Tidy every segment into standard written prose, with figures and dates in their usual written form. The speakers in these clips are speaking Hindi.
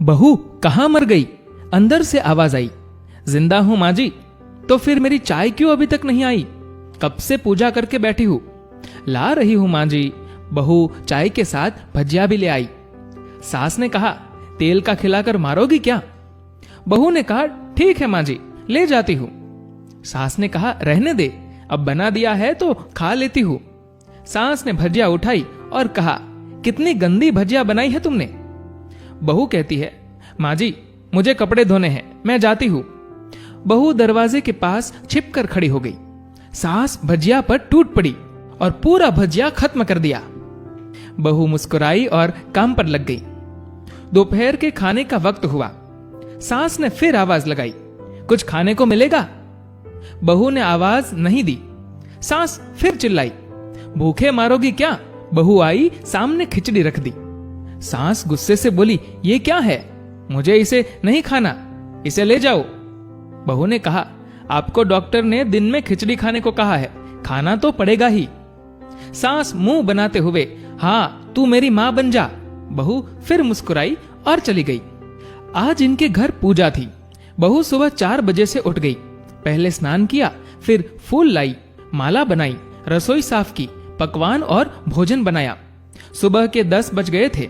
बहू कहाँ मर गई? अंदर से आवाज आई। जिंदा हूं माँ जी। तो फिर मेरी चाय क्यों अभी तक नहीं आई? कब से पूजा करके बैठी हूं। ला रही हूं माँ जी। बहू चाय के साथ भजिया भी ले आई। सास ने कहा, तेल का खिलाकर मारोगी क्या? बहू ने कहा, ठीक है माँ जी, ले जाती हूं। सास ने कहा, रहने दे, अब बना दिया है तो खा लेती हूं। सास ने भजिया उठाई और कहा, कितनी गंदी भजिया बनाई है तुमने। बहू कहती है, माँ जी मुझे कपड़े धोने हैं, मैं जाती हूं। बहू दरवाजे के पास छिपकर खड़ी हो गई। सास भजिया पर टूट पड़ी और पूरा भजिया खत्म कर दिया। बहू मुस्कुराई और काम पर लग गई। दोपहर के खाने का वक्त हुआ। सास ने फिर आवाज लगाई, कुछ खाने को मिलेगा? बहू ने आवाज नहीं दी। सास फिर चिल्लाई, भूखे मारोगी क्या? बहू आई, सामने खिचड़ी रख दी। सास गुस्से से बोली, ये क्या है? मुझे इसे नहीं खाना, इसे ले जाओ। बहू ने कहा, आपको डॉक्टर ने दिन में खिचड़ी खाने को कहा है, खाना तो पड़ेगा ही। सास मुंह बनाते हुए, हाँ तू मेरी मां बन जा। बहू फिर मुस्कुराई और चली गई। आज इनके घर पूजा थी। बहू सुबह 4 बजे से उठ गई। पहले स्नान किया, फिर फूल लाई, माला बनाई, रसोई साफ की, पकवान और भोजन बनाया। सुबह के 10 बज गए थे।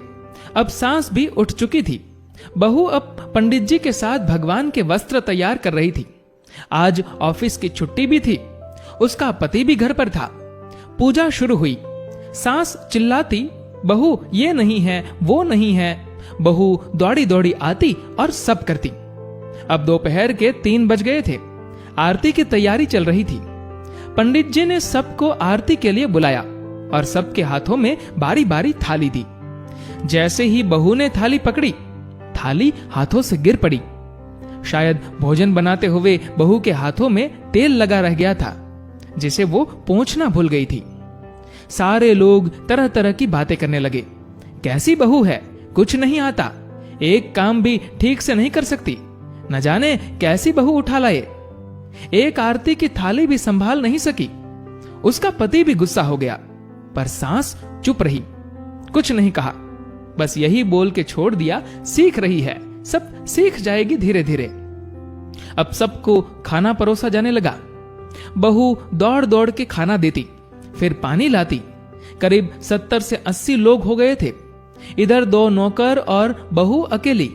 अब सास भी उठ चुकी थी। बहू अब पंडित जी के साथ भगवान के वस्त्र तैयार कर रही थी। आज ऑफिस की छुट्टी भी थी। उसका पति भी घर पर था। पूजा शुरू हुई। सास चिल्लाती, बहू ये नहीं है, वो नहीं है। बहू दौड़ी दौड़ी आती और सब करती। अब दोपहर के 3 बज गए थे। आरती की तैयारी चल रही थी। पंडित जी ने सबको आरती के लिए बुलाया और सबके हाथों में बारी बारी थाली दी। जैसे ही बहू ने थाली पकड़ी, थाली हाथों से गिर पड़ी। शायद भोजन बनाते हुए बहू के हाथों में तेल लगा रह गया था, जिसे वो पोंछना भूल गई थी। सारे लोग तरह तरह की बातें करने लगे। कैसी बहू है, कुछ नहीं आता, एक काम भी ठीक से नहीं कर सकती, न जाने कैसी बहू उठा लाए। एक आरती की थाली भी संभाल नहीं सकी। उसका पति भी गुस्सा हो गया, पर सास चुप रही, कुछ नहीं कहा। बस यही बोल के छोड़ दिया, सीख रही है, सब सीख जाएगी धीरे धीरे। अब सबको खाना परोसा जाने लगा। बहू दौड़ दौड़ के खाना देती, फिर पानी लाती। करीब 70 से 80 लोग हो गए थे। इधर 2 नौकर और बहू अकेली।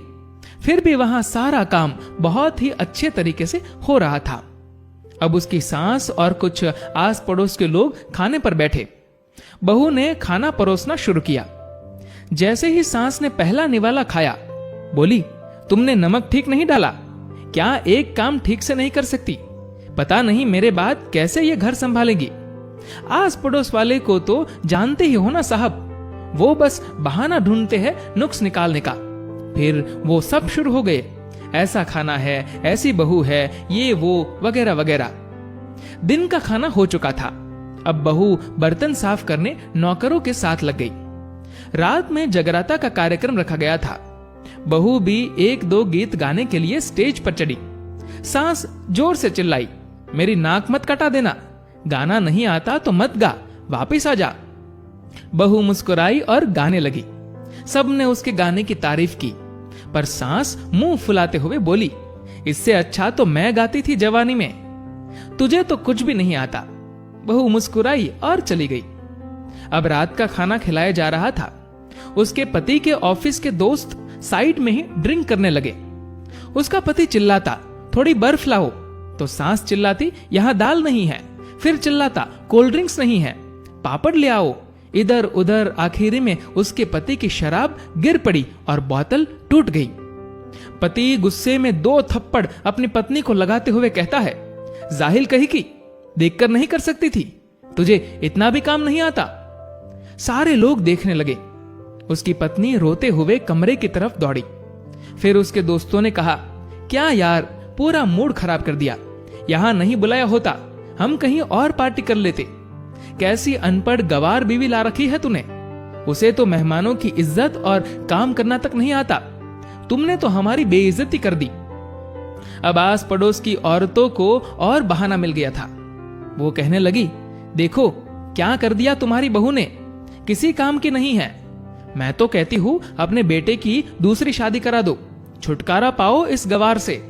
फिर भी वहां सारा काम बहुत ही अच्छे तरीके से हो रहा था। अब उसकी सास और कुछ आस पड़ोस के लोग खाने पर बैठे। बहू ने खाना परोसना शुरू किया। जैसे ही सास ने पहला निवाला खाया, बोली, तुमने नमक ठीक नहीं डाला क्या? एक काम ठीक से नहीं कर सकती? पता नहीं मेरे बाद कैसे ये घर संभालेगी। आस पड़ोस वाले को तो जानते ही हो ना साहब, वो बस बहाना ढूंढते हैं नुक्स निकालने का। फिर वो सब शुरू हो गए, ऐसा खाना है, ऐसी बहू है, ये वो वगैरह वगैरह। दिन का खाना हो चुका था। अब बहू बर्तन साफ करने नौकरों के साथ लग गई। रात में जगराता का कार्यक्रम रखा गया था। बहू भी 1-2 गीत गाने के लिए स्टेज पर चढ़ी। सास जोर से चिल्लाई, मेरी नाक मत कटा देना, गाना नहीं आता तो मत गा, वापिस आ जा। बहू मुस्कुराई और गाने लगी। सबने उसके गाने की तारीफ की, पर सास मुंह फुलाते हुए बोली, इससे अच्छा तो मैं गाती थी जवानी में, तुझे तो कुछ भी नहीं आता। बहू मुस्कुराई और चली गई। अब रात का खाना खिलाया जा रहा था। उसके पति के ऑफिस के दोस्त साइड में ही ड्रिंक करने लगे। उसका पति चिल्लाता, थोड़ी बर्फ लाओ, तो सास चिल्लाती, यहां दाल नहीं है। फिर चिल्लाता, कोल्ड ड्रिंक्स नहीं है, पापड़ ले आओ। इधर उधर आखिरी में उसके पति की शराब गिर पड़ी और बोतल टूट गई। पति गुस्से में 2 थप्पड़ अपनी पत्नी को लगाते हुए कहता है, जाहिल कही की, देखकर नहीं कर सकती थी, तुझे इतना भी काम नहीं आता। सारे लोग देखने लगे। उसकी पत्नी रोते हुए कमरे की तरफ दौड़ी। फिर उसके दोस्तों ने कहा, क्या यार, पूरा मूड खराब कर दिया, यहां नहीं बुलाया होता, हम कहीं और पार्टी कर लेते। कैसी अनपढ़ गवार बीवी ला रखी है तूने, उसे तो मेहमानों की इज्जत और काम करना तक नहीं आता, तुमने तो हमारी बेइज्जती कर दी। अब आस पड़ोस की औरतों को और बहाना मिल गया था। वो कहने लगी, देखो क्या कर दिया तुम्हारी बहू ने, किसी काम की नहीं है। मैं तो कहती हूं अपने बेटे की दूसरी शादी करा दो, छुटकारा पाओ इस गवार से।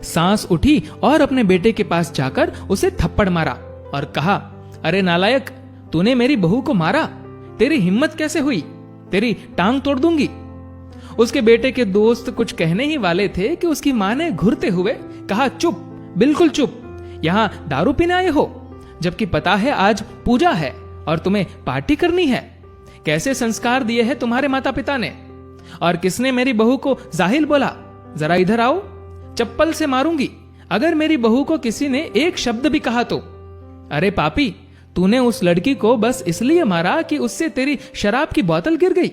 सास उठी और अपने बेटे के पास जाकर उसे थप्पड़ मारा और कहा, अरे नालायक, तूने मेरी बहू को मारा, तेरी हिम्मत कैसे हुई, तेरी टांग तोड़ दूंगी। उसके बेटे के दोस्त कुछ कहने ही वाले थे कि उसकी मां ने घुरते हुए कहा, चुप, बिल्कुल चुप, यहां दारू पीने आए हो, जबकि पता है आज पूजा है और तुम्हें पार्टी करनी है। कैसे संस्कार दिए हैं तुम्हारे माता पिता ने। और किसने मेरी बहू को जाहिल बोला, जरा इधर आओ, चप्पल से मारूंगी अगर मेरी बहू को किसी ने एक शब्द भी कहा तो। अरे पापी, तूने उस लड़की को बस इसलिए मारा कि उससे तेरी शराब की बोतल गिर गई।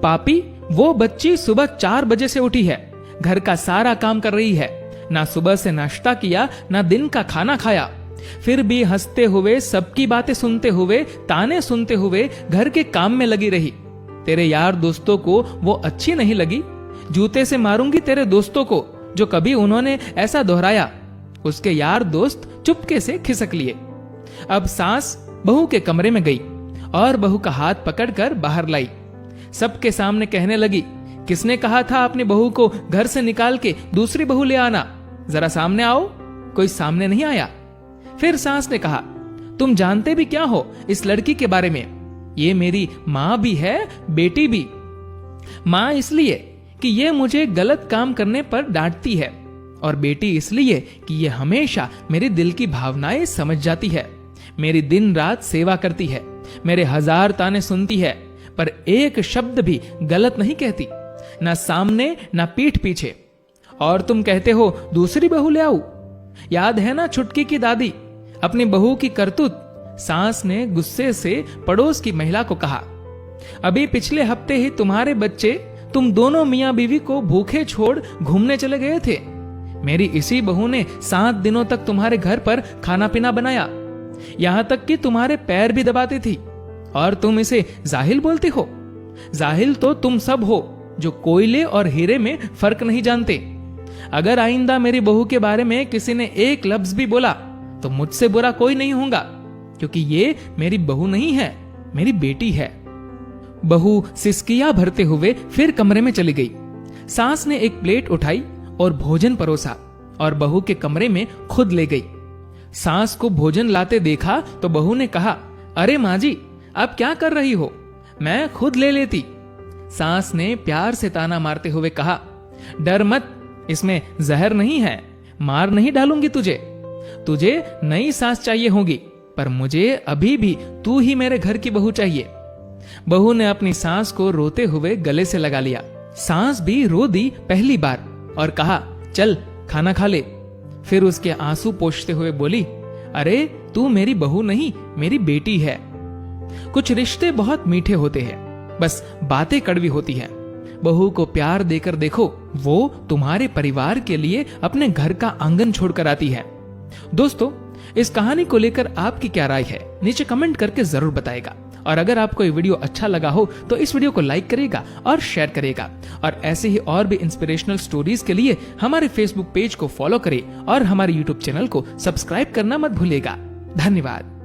पापी, वो बच्ची सुबह 4 बजे से उठी है, घर का सारा काम कर रही है, ना सुबह से नाश्ता किया, ना दिन का खाना खाया, फिर भी हंसते हुए, सबकी बातें सुनते हुए, ताने सुनते हुए घर के काम में लगी रही। तेरे यार दोस्तों को वो अच्छी नहीं लगी। जूते से मारूंगी तेरे दोस्तों को जो कभी उन्होंने ऐसा दोहराया। उसके यार दोस्त चुपके से खिसक लिए। अब सास बहू के कमरे में गई और बहू का हाथ पकड़कर बाहर लाई। सबके सामने कहने लगी, किसने कहा था अपनी बहू को घर से निकाल के दूसरी बहू ले आना, जरा सामने आओ। कोई सामने नहीं आया। फिर सास ने कहा, तुम जानते भी क्या हो इस लड़की के बारे में, ये मेरी मां भी है, बेटी भी। मां इसलिए कि ये मुझे गलत काम करने पर डांटती है, और बेटी इसलिए कि ये हमेशा मेरे दिल की भावनाएं समझ जाती है, मेरी दिन रात सेवा करती है, मेरे 1000 ताने सुनती है, पर एक शब्द भी गलत नहीं कहती, ना सामने ना पीठ पीछे। और तुम कहते हो दूसरी बहू ले आऊं। याद है ना छुटकी की दादी, अपनी बहू की करतूत। सास ने गुस्से से पड़ोस की महिला को कहा, अभी पिछले हफ्ते ही तुम्हारे बच्चे, तुम दोनों मियां बीवी को भूखे छोड़ घूमने चले गए थे। मेरी इसी बहू ने 7 दिनों तक तुम्हारे घर पर खाना पीना बनाया, यहां तक कि तुम्हारे पैर भी दबाती थी, और तुम इसे जाहिल बोलती हो। जाहिल तो तुम सब हो जो कोयले और हीरे में फर्क नहीं जानते। अगर आइंदा मेरी बहू के बारे में किसी ने एक लफ्ज भी बोला तो मुझसे बुरा कोई नहीं होगा, क्योंकि ये मेरी बहू नहीं है, मेरी बेटी है। बहू सिसकियां भरते हुए फिर कमरे में चली गई। सास ने एक प्लेट उठाई और भोजन परोसा और बहू के कमरे में खुद ले गई। सास को भोजन लाते देखा तो बहू ने कहा, अरे माँ जी, अब क्या कर रही हो, मैं खुद ले लेती। सास ने प्यार से ताना मारते हुए कहा, डर मत, इसमें जहर नहीं है, मार नहीं डालूंगी तुझे। तुझे नई सास चाहिए होगी, पर मुझे अभी भी तू ही मेरे घर की बहू चाहिए। बहू ने अपनी सास को रोते हुए गले से लगा लिया। सास भी रो दी पहली बार और कहा, चल खाना खा ले। फिर उसके आंसू पोंछते हुए बोली, अरे तू मेरी बहू नहीं, मेरी बेटी है। कुछ रिश्ते बहुत मीठे होते हैं, बस बातें कड़वी होती हैं। बहू को प्यार देकर देखो, वो तुम्हारे परिवार के लिए अपने घर का आंगन छोड़कर आती है। दोस्तों, इस कहानी को लेकर आपकी क्या राय है, नीचे कमेंट करके जरूर बताएगा। और अगर आपको ये वीडियो अच्छा लगा हो तो इस वीडियो को लाइक करेगा और शेयर करेगा। और ऐसे ही और भी इंस्पिरेशनल स्टोरीज के लिए हमारे फेसबुक पेज को फॉलो करें और हमारे यूट्यूब चैनल को सब्सक्राइब करना मत भूलिएगा। धन्यवाद।